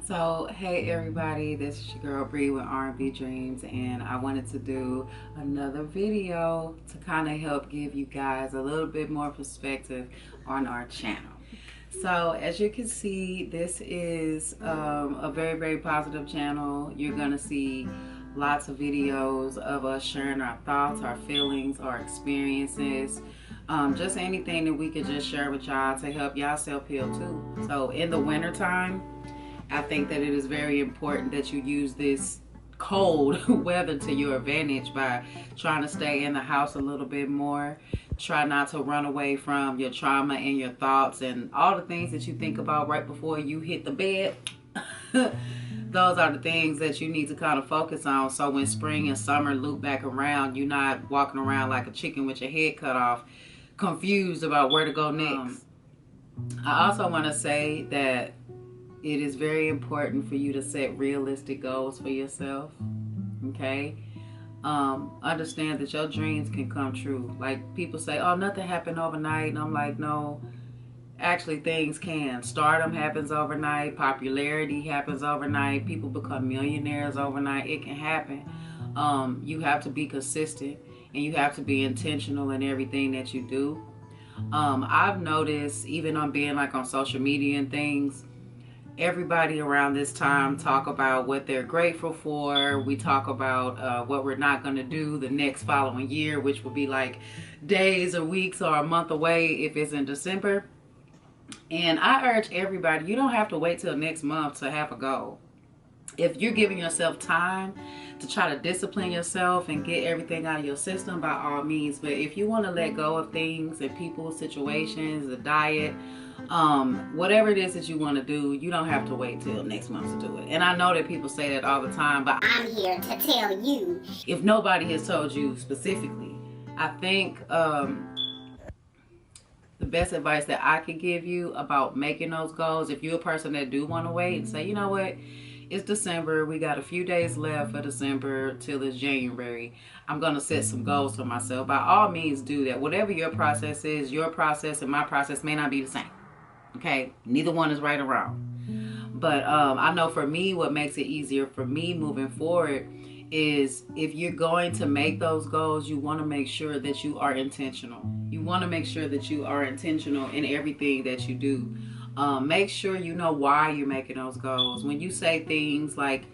So, hey everybody, this is your girl Bree with R&B Dreams, and I wanted to do another video to kind of help give you guys a little bit more perspective on our channel. So, as you can see, this is a very, very positive channel. You're going to see lots of videos of us sharing our thoughts, our feelings, our experiences, just anything that we could just share with y'all to help y'all self-heal too. So, in the wintertime, I think that it is very important that you use this cold weather to your advantage by trying to stay in the house a little bit more. Try not to run away from your trauma and your thoughts and all the things that you think about right before you hit the bed. Those are the things that you need to kind of focus on, so when spring and summer loop back around, you're not walking around like a chicken with your head cut off, confused about where to go next. I also want to say that it is very important for you to set realistic goals for yourself. Okay? Understand that your dreams can come true. Like, people say, oh, nothing happened overnight. And I'm like, no, actually things can. Stardom happens overnight. Popularity happens overnight. People become millionaires overnight. It can happen. You have to be consistent and you have to be intentional in everything that you do. I've noticed, even on being like on social media and things, everybody around this time talk about what they're grateful for. We talk about what we're not going to do the next following year, which will be like days or weeks or a month away if it's in December. And I urge everybody, you don't have to wait till next month to have a goal. If you're giving yourself time to try to discipline yourself and get everything out of your system, by all means. But if you want to let go of things and people, situations, the diet, whatever it is that you want to do, you don't have to wait till next month to do it. And I know that people say that all the time, but I'm here to tell you, if nobody has told you specifically, I think the best advice that I could give you about making those goals, if you're a person that do want to wait and say, you know what, it's December, we got a few days left for December till it's January, I'm going to set some goals for myself. By all means, do that. Whatever your process is, your process and my process may not be the same. Okay, neither one is right or wrong. But I know for me, what makes it easier for me moving forward is, if you're going to make those goals, you want to make sure that you are intentional. You want to make sure that you are intentional in everything that you do. Make sure you know why you're making those goals. When you say things like,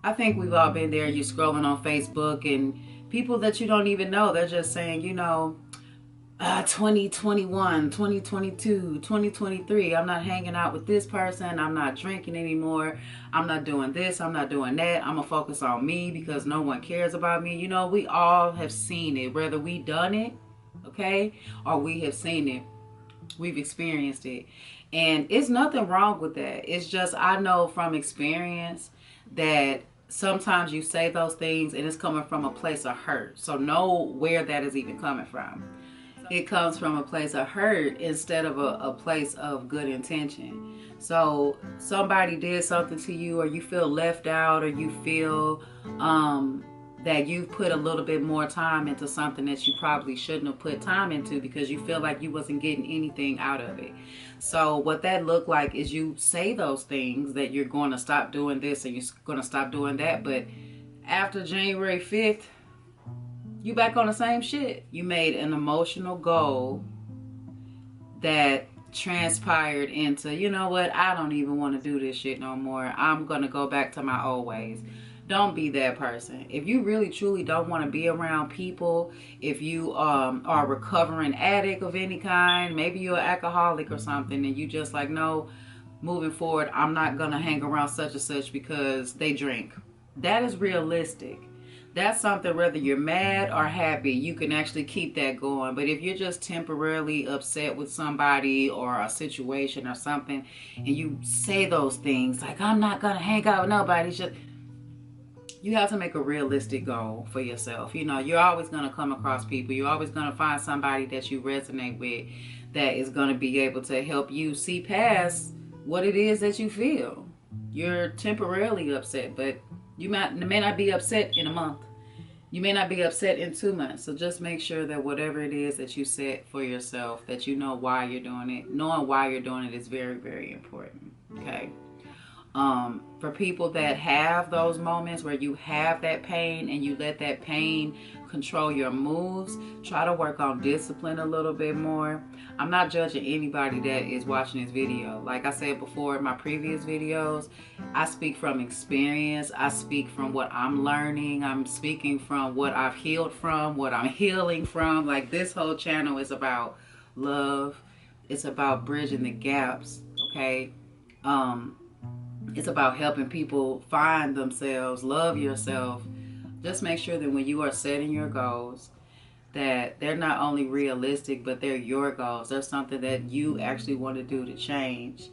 I think we've all been there, you're scrolling on Facebook and people that you don't even know, they're just saying, 2021, 2022, 2023, I'm not hanging out with this person, I'm not drinking anymore, I'm not doing this, I'm not doing that, I'm gonna focus on me because no one cares about me. We all have seen it, whether we done it, okay, or we have seen it, we've experienced it. And it's nothing wrong with that. It's just, I know from experience that sometimes you say those things and it's coming from a place of hurt. So know where that is even coming from. It comes from a place of hurt instead of a place of good intention. So somebody did something to you, or you feel left out, or you feel that you've put a little bit more time into something that you probably shouldn't have put time into because you feel like you wasn't getting anything out of it. So what that looked like is, you say those things that you're going to stop doing this and you're going to stop doing that, but after January 5th, you back on the same shit. You made an emotional goal that transpired into, you know what, I don't even want to do this shit no more. I'm going to go back to my old ways. Don't be that person. If you really truly don't want to be around people, if you are a recovering addict of any kind, maybe you're an alcoholic or something, and you just like, no, moving forward, I'm not going to hang around such and such because they drink. That is realistic. That's something, whether you're mad or happy, you can actually keep that going. But if you're just temporarily upset with somebody or a situation or something, and you say those things like, I'm not going to hang out with nobody, you have to make a realistic goal for yourself. You're always going to come across people. You're always going to find somebody that you resonate with that is going to be able to help you see past what it is that you feel. You're temporarily upset, but you may not be upset in a month. You may not be upset in 2 months. So just make sure that whatever it is that you set for yourself, that you know why you're doing it. Knowing why you're doing it is very, very important. Okay. For people that have those moments where you have that pain and you let that pain control your moves, try to work on discipline a little bit more. I'm not judging anybody that is watching this video. Like I said before in my previous videos, I speak from experience. I speak from what I'm learning. I'm speaking from what I've healed from, what I'm healing from. Like, this whole channel is about love. It's about bridging the gaps, okay? It's about helping people find themselves, love yourself. Just make sure that when you are setting your goals, that they're not only realistic, but they're your goals. They're something that you actually want to do to change.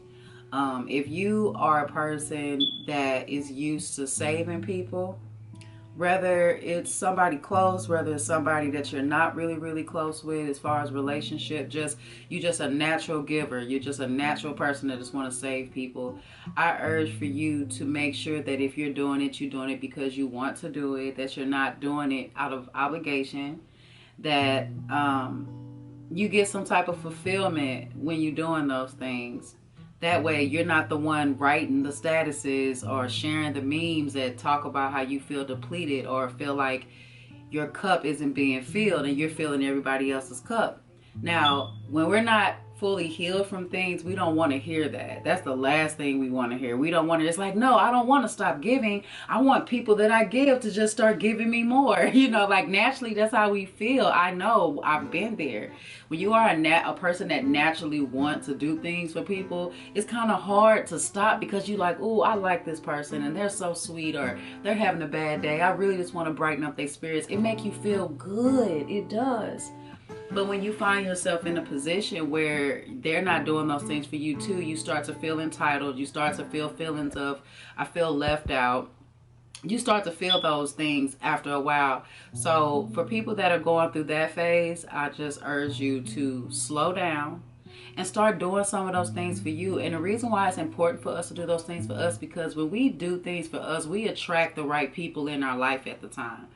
If you are a person that is used to saving people, whether it's somebody close, whether it's somebody that you're not really close with as far as relationship, you're just a natural giver. You're just a natural person that just want to save people. I urge for you to make sure that if you're doing it, you're doing it because you want to do it, that you're not doing it out of obligation, that you get some type of fulfillment when you're doing those things. That way you're not the one writing the statuses or sharing the memes that talk about how you feel depleted or feel like your cup isn't being filled and you're filling everybody else's cup. Now, when we're not fully healed from things, we don't want to hear that. That's the last thing we want to hear. We don't want to, it's like, no, I don't want to stop giving. I want people that I give to just start giving me more. You know, like, naturally, that's how we feel. I know, I've been there. When you are a person that naturally wants to do things for people, it's kind of hard to stop because you like, oh, I like this person and they're so sweet, or they're having a bad day. I really just want to brighten up their spirits. It makes you feel good. It does. But when you find yourself in a position where they're not doing those things for you too, you start to feel entitled. You start to feel feelings of, I feel left out. You start to feel those things after a while. So for people that are going through that phase, I just urge you to slow down and start doing some of those things for you. And the reason why it's important for us to do those things for us, because when we do things for us, we attract the right people in our life at the time.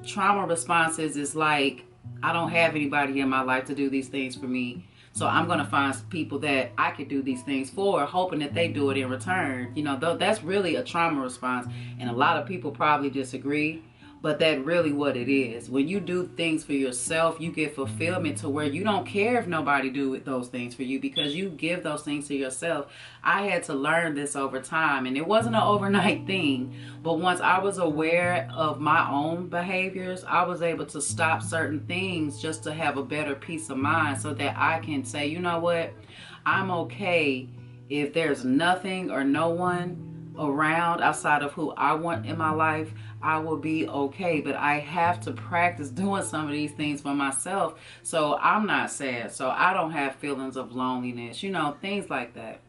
Trauma responses is like, I don't have anybody in my life to do these things for me, so I'm going to find people that I could do these things for, hoping that they do it in return. You know, that's really a trauma response, and a lot of people probably disagree, but that's really what it is. When you do things for yourself, you get fulfillment to where you don't care if nobody do those things for you, because you give those things to yourself. I had to learn this over time, and it wasn't an overnight thing, but once I was aware of my own behaviors, I was able to stop certain things just to have a better peace of mind, so that I can say, you know what, I'm okay if there's nothing or no one around outside of who I want in my life. I will be okay, but I have to practice doing some of these things for myself so I'm not sad, so I don't have feelings of loneliness, you know, things like that.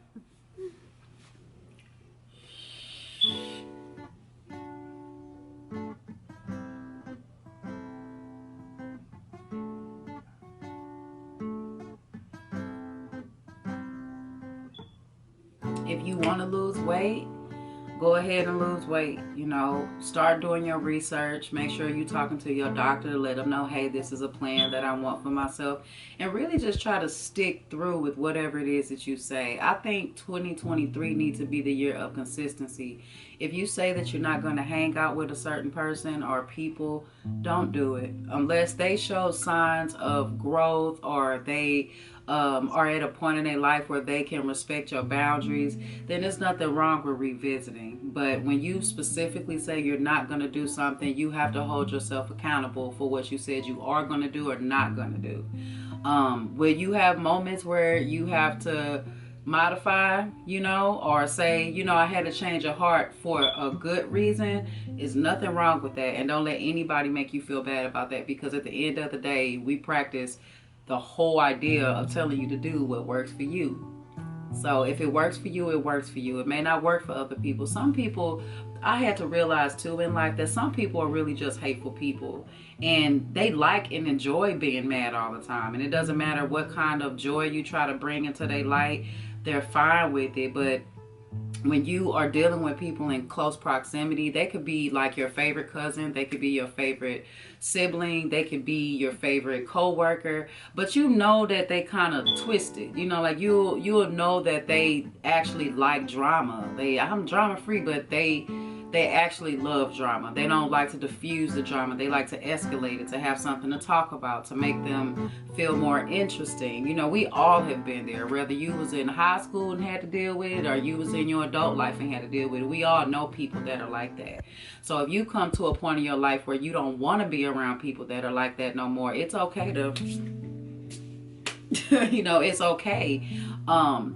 If you want to lose weight, go ahead and lose weight. You know, start doing your research. Make sure you're talking to your doctor to let them know, hey, this is a plan that I want for myself. And really just try to stick through with whatever it is that you say. I think 2023 needs to be the year of consistency. If you say that you're not going to hang out with a certain person or people, don't do it. Unless they show signs of growth, or they are at a point in their life where they can respect your boundaries, then there's nothing wrong with revisiting. But when you specifically say you're not going to do something, you have to hold yourself accountable for what you said you are going to do or not going to do. When you have moments where you have to modify, you know, or say, you know, I had to change of heart for a good reason, there's nothing wrong with that. And don't let anybody make you feel bad about that, because at the end of the day, we practice the whole idea of telling you to do what works for you. So if it works for you, it works for you. It may not work for other people. Some people, I had to realize too in life that some people are really just hateful people, and they like and enjoy being mad all the time. And it doesn't matter what kind of joy you try to bring into their light, they're fine with it. But when you are dealing with people in close proximity, they could be like your favorite cousin, they could be your favorite sibling, they could be your favorite co-worker, but you know that they kind of twisted. You know, like you'll know that they actually like drama. I'm drama free, but they actually love drama. They don't like to diffuse the drama. They like to escalate it, to have something to talk about, to make them feel more interesting. You know, we all have been there, whether you was in high school and had to deal with it, or you was in your adult life and had to deal with it. We all know people that are like that. So if you come to a point in your life where you don't want to be around people that are like that no more, it's okay to you know, it's okay.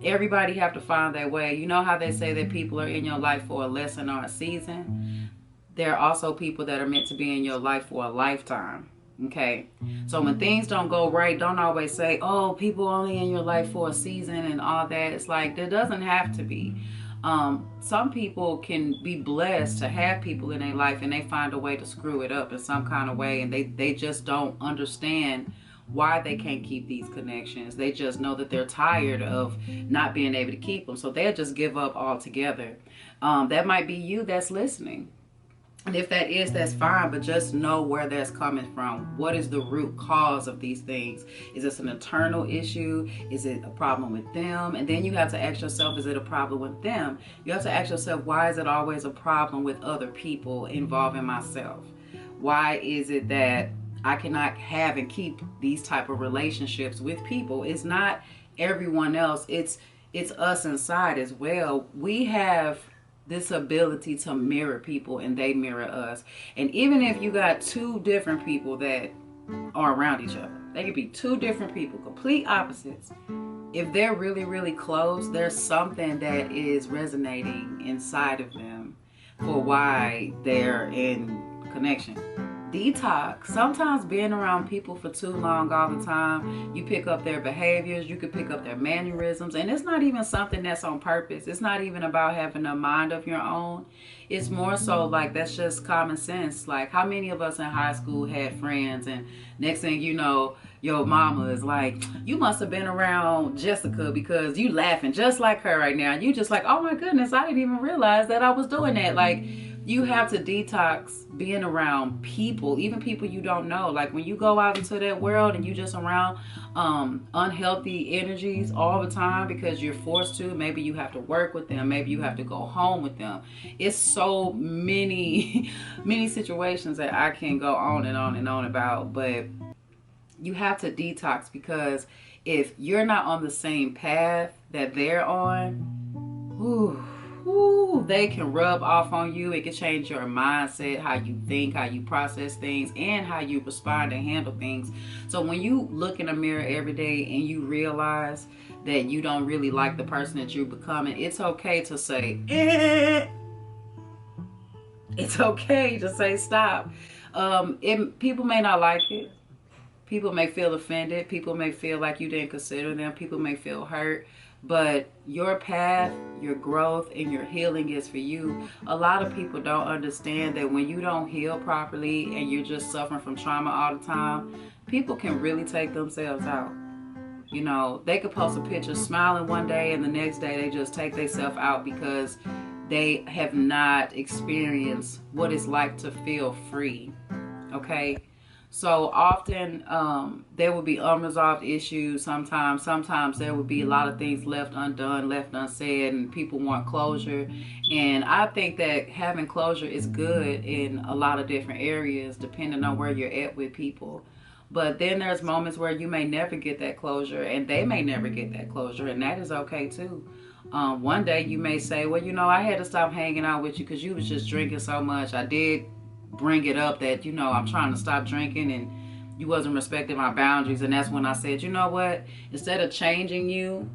Everybody have to find their way. You know how they say that people are in your life for a lesson or a season? There are also people that are meant to be in your life for a lifetime. Okay, so when things don't go right, don't always say, oh, people only in your life for a season and all that. It's like, there doesn't have to be. Some people can be blessed to have people in their life and they find a way to screw it up in some kind of way, and they just don't understand why they can't keep these connections. They just know that they're tired of not being able to keep them, so they'll just give up altogether. That might be you that's listening. And if that is, that's fine, but just know where that's coming from. What is the root cause of these things? Is this an internal issue? Is it a problem with them? And then you have to ask yourself, is it a problem with them? You have to ask yourself, why is it always a problem with other people involving myself? Why is it that I cannot have and keep these type of relationships with people? It's not everyone else. It's us inside as well. We have this ability to mirror people and they mirror us. And even if you got two different people that are around each other, they could be two different people, complete opposites. If they're really, really close, there's something that is resonating inside of them for why they're in connection. Detox. Sometimes being around people for too long all the time, you pick up their behaviors, you could pick up their mannerisms, and it's not even something that's on purpose. It's not even about having a mind of your own. It's more so like that's just common sense. Like, how many of us in high school had friends, and next thing you know, your mama is like, you must have been around Jessica because you laughing just like her right now. And you just like, oh my goodness, I didn't even realize that I was doing that. Like, you have to detox being around people, even people you don't know. Like, when you go out into that world and you just around unhealthy energies all the time because you're forced to, maybe you have to work with them, maybe you have to go home with them. It's so many many situations that I can go on and on and on about, but you have to detox, because if you're not on the same path that they're on, they can rub off on you. It can change your mindset, how you think, how you process things, and how you respond and handle things. So when you look in the mirror every day and you realize that you don't really like the person that you're becoming, it's okay to say, It's okay to say stop. People may not like it. People may feel offended. People may feel like you didn't consider them. People may feel hurt. But your path, your growth, and your healing is for you. A lot of people don't understand that when you don't heal properly and you're just suffering from trauma all the time, people can really take themselves out. You know, they could post a picture smiling one day and the next day they just take themselves out because they have not experienced what it's like to feel free. Okay? So often there will be unresolved issues sometimes. Sometimes there will be a lot of things left undone, left unsaid, and people want closure. And I think that having closure is good in a lot of different areas depending on where you're at with people. But then there's moments where you may never get that closure and they may never get that closure, and that is okay too. One day you may say, well, you know, I had to stop hanging out with you because you was just drinking so much. I did bring it up that, you know, I'm trying to stop drinking and you wasn't respecting my boundaries. And that's when I said, you know what, instead of changing you,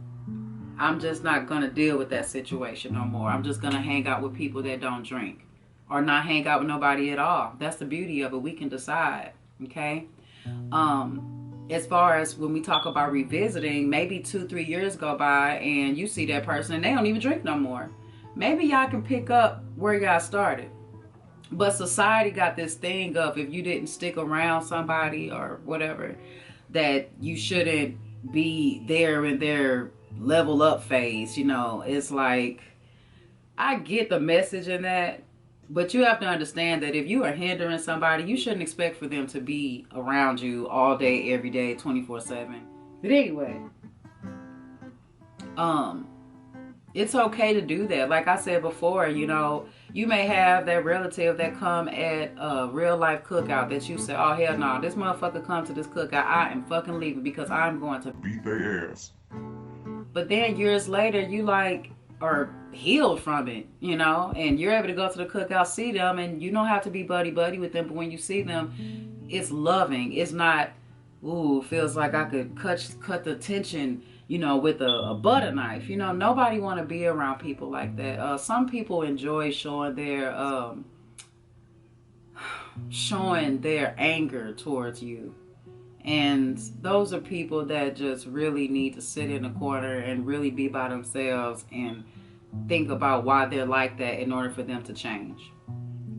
I'm just not going to deal with that situation no more. I'm just going to hang out with people that don't drink, or not hang out with nobody at all. That's the beauty of it. We can decide. Okay. As far as when we talk about revisiting, maybe 2-3 years go by and you see that person and they don't even drink no more. Maybe y'all can pick up where y'all started. But society got this thing of, if you didn't stick around somebody or whatever, that you shouldn't be there in their level up phase. You know, it's like I get the message in that, but you have to understand that if you are hindering somebody, you shouldn't expect for them to be around you all day, every day, 24/7. But anyway, um, it's okay to do that. Like I said before, you know, you may have that relative that come at a real life cookout that you say, oh hell no, this motherfucker come to this cookout, I am fucking leaving because I'm going to beat their ass. But then years later, you like are healed from it, you know, and you're able to go to the cookout, see them, and you don't have to be buddy buddy with them. But when you see them, it's loving. It's not, ooh, feels like I could cut the tension, you know, with a butter knife. You know, nobody want to be around people like that. Some people enjoy showing their anger towards you. And those are people that just really need to sit in a corner and really be by themselves and think about why they're like that in order for them to change.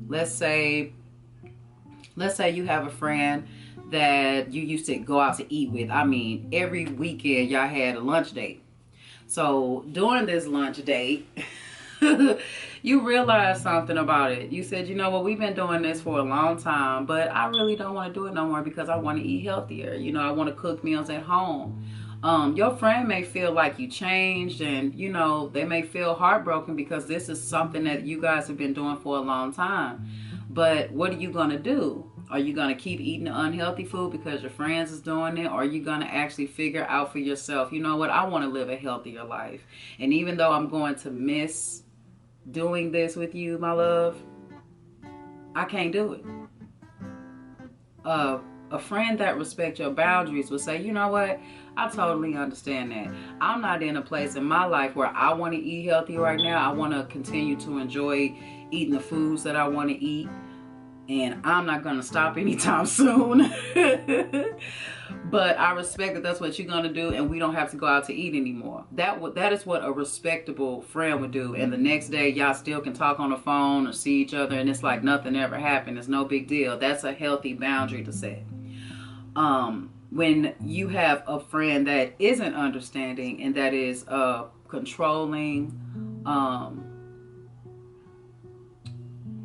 Let's say you have a friend that you used to go out to eat with. I mean, every weekend y'all had a lunch date. So during this lunch date, you realized something about it. You said, you know what, we've been doing this for a long time, but I really don't want to do it no more because I want to eat healthier. You know, I want to cook meals at home. Your friend may feel like you changed, and you know, they may feel heartbroken because this is something that you guys have been doing for a long time. But what are you going to do? Are you going to keep eating the unhealthy food because your friends is doing it? Or are you going to actually figure out for yourself, you know what, I want to live a healthier life. And even though I'm going to miss doing this with you, my love, I can't do it. A friend that respects your boundaries will say, you know what, I totally understand that. I'm not in a place in my life where I want to eat healthy right now. I want to continue to enjoy eating the foods that I want to eat. And I'm not going to stop anytime soon. But I respect that that's what you're going to do, and we don't have to go out to eat anymore. That is what a respectable friend would do. And the next day, y'all still can talk on the phone or see each other, and it's like nothing ever happened. It's no big deal. That's a healthy boundary to set. When you have a friend that isn't understanding and that is controlling,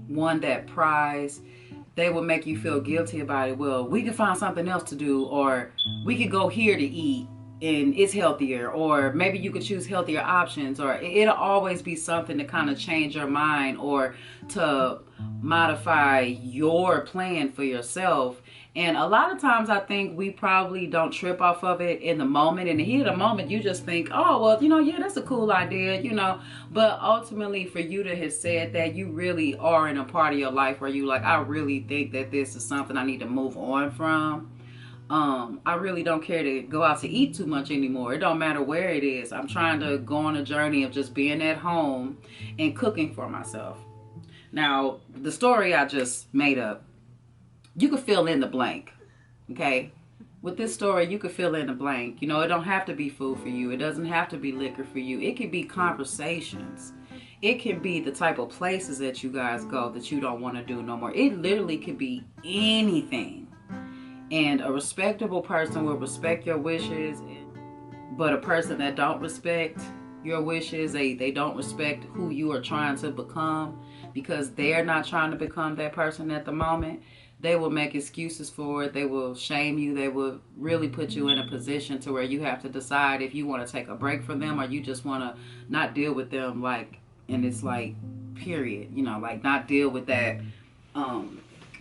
one that pries, they will make you feel guilty about it. Well, we can find something else to do, or we could go here to eat and it's healthier, or maybe you could choose healthier options, or it'll always be something to kind of change your mind or to modify your plan for yourself. And a lot of times I think we probably don't trip off of it in the moment. In the heat of the moment, you just think, oh, well, you know, yeah, that's a cool idea, you know. But ultimately, for you to have said that, you really are in a part of your life where you like, I really think that this is something I need to move on from. I really don't care to go out to eat too much anymore. It don't matter where it is. I'm trying to go on a journey of just being at home and cooking for myself. Now, the story I just made up, you could fill in the blank, okay? With this story, you could fill in the blank. You know, it don't have to be food for you. It doesn't have to be liquor for you. It could be conversations. It can be the type of places that you guys go that you don't want to do no more. It literally could be anything. And a respectable person will respect your wishes, but a person that don't respect your wishes, they don't respect who you are trying to become because they're not trying to become that person at the moment. They will make excuses for it. They will shame you. They will really put you in a position to where you have to decide if you want to take a break from them or you just want to not deal with them, like, and it's like, period, you know, like not deal with that,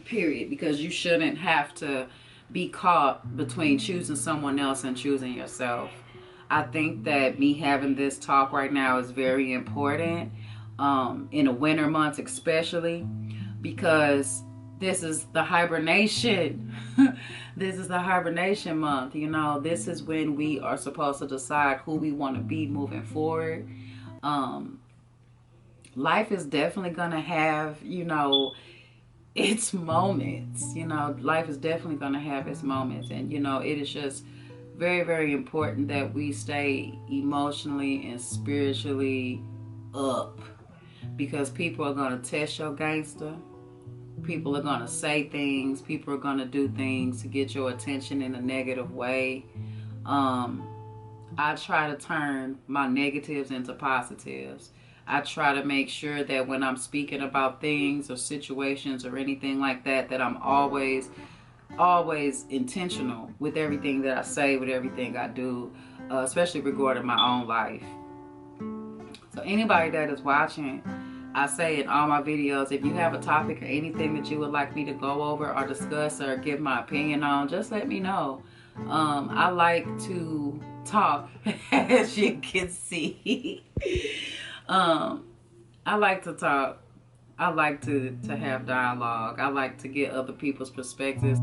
period, because you shouldn't have to be caught between choosing someone else and choosing yourself. I think that me having this talk right now is very important, in the winter months especially, because this is the hibernation. This is the hibernation month. You know, this is when we are supposed to decide who we want to be moving forward. Life is definitely going to have, you know, its moments. You know, life is definitely going to have its moments. And, you know, it is just very, very important that we stay emotionally and spiritually up. Because people are going to test your gangster. People are going to say things. People are going to do things to get your attention in a negative way. I try to turn my negatives into positives. I try to make sure that when I'm speaking about things or situations or anything like that, that I'm always intentional with everything that I say, with everything I do, especially regarding my own life. So anybody that is watching, I say in all my videos, if you have a topic or anything that you would like me to go over or discuss or give my opinion on, just let me know. I like to talk, as you can see. I like to talk. I like to have dialogue. I like to get other people's perspectives.